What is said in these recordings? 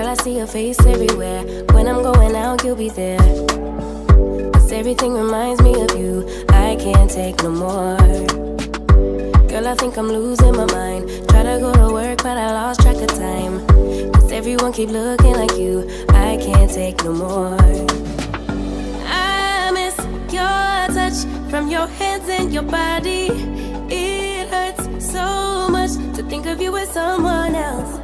Girl, I see your face everywhere. When I'm going out, you'll be there. 'Cause everything reminds me of you. I can't take no more. Girl, I think I'm losing my mind. Try to go to work, but I lost track of time. 'Cause everyone keep looking like you. I can't take no more. I miss your touch from your hands and your body. It hurts so much to think of you as someone else.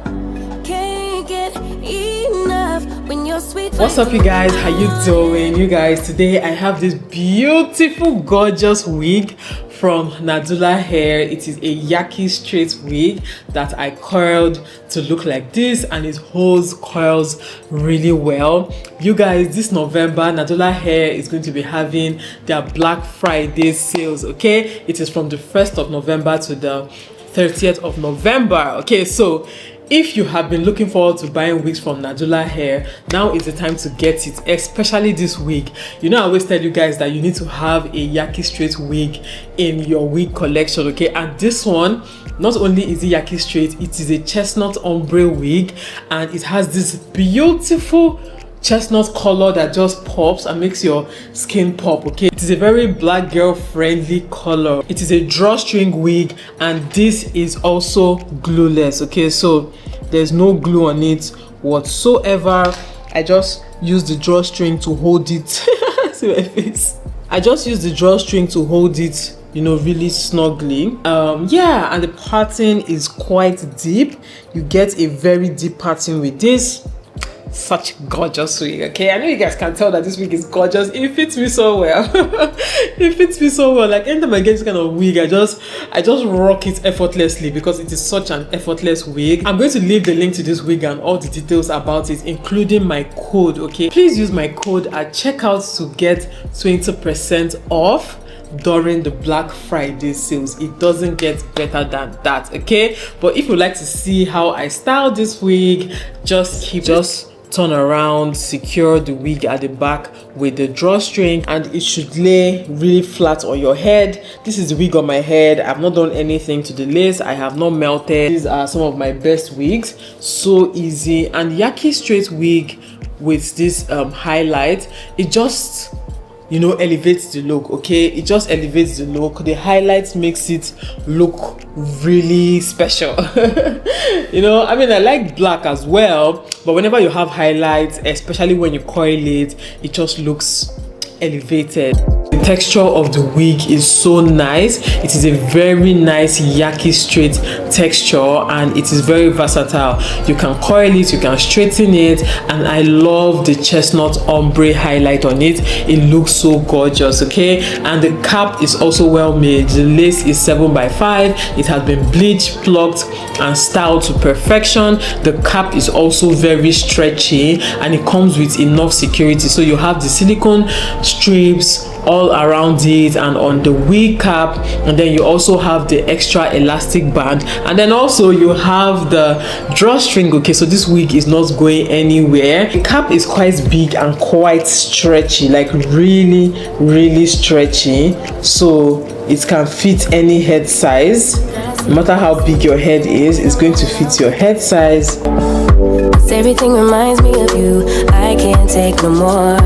Can't get enough when you're sweet. What's up, you guys? How you doing? You guys, today I have this beautiful, gorgeous wig from Nadula hair. It is a Yaki straight wig that I curled to look like this, and it holds coils really well. You guys, this November Nadula hair is going to be having their Black Friday sales. Okay, it is from the 1st of November to the 30th of November. Okay, so if you have been looking forward to buying wigs from Nadula hair, now is the time to get it, especially this wig. You know, I always tell you guys that you need to have a Yaki straight wig in your wig collection, okay? And this one, not only is it Yaki straight, it is a Chestnut Ombre wig, and it has this beautiful chestnut color that just pops and makes your skin pop. Okay, it is a very black girl friendly color. It is a drawstring wig, and this is also glueless. Okay, so there's no glue on it whatsoever. I just use the drawstring to hold it. See my face. I just use the drawstring to hold it, you know, really snugly. Yeah, and the pattern is quite deep. You get a very deep pattern with this. Such gorgeous wig. Okay, I know you guys can tell that this wig is gorgeous. It fits me so well. It fits me so well. Like anytime I get this kind of wig, I just rock it effortlessly because it is such an effortless wig. I'm going to leave the link to this wig and all the details about it, including my code. Okay, please use my code at checkout to get 20% off during the Black Friday sales. It doesn't get better than that. Okay, but if you'd like to see how I style this wig, just turn around, secure the wig at the back with the drawstring, and it should lay really flat on your head. This is the wig on my head. I've not done anything to the lace. I have not melted. These are some of my best wigs. So easy. And Yaki straight wig with this highlight, it just, you know, elevates the look. Okay, it just elevates the look. The highlights makes it look really special. You know, I mean, I like black as well, but whenever you have highlights, especially when you coil it, it just looks elevated. The texture of the wig is so nice. It is a very nice Yaki straight texture, and it is very versatile. You can coil it, you can straighten it, and I love the chestnut ombre highlight on it. It looks so gorgeous. Okay, and the cap is also well made. The lace is 7x5. It has been bleached, plucked, and styled to perfection. The cap is also very stretchy, and it comes with enough security. So you have the silicone strips all around it and on the wig cap, and then you also have the extra elastic band, and then also you have the drawstring. Okay, so this wig is not going anywhere. The cap is quite big and quite stretchy, like really stretchy, so it can fit any head size. No matter how big your head is, it's going to fit your head size. Everything reminds me of you. I can't take no more.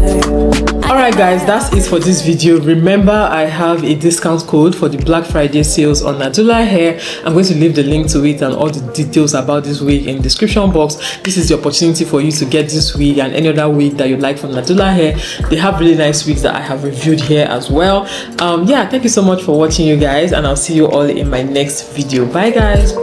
Alright guys, that's it for this video. Remember, I have a discount code for the Black Friday sales on Nadula hair. I'm going to leave the link to it and all the details about this wig in the description box. This is the opportunity for you to get this wig and any other wig that you like from Nadula hair. They have really nice wigs that I have reviewed here as well. Yeah, thank you so much for watching, you guys, and I'll see you all in my next video. Bye guys.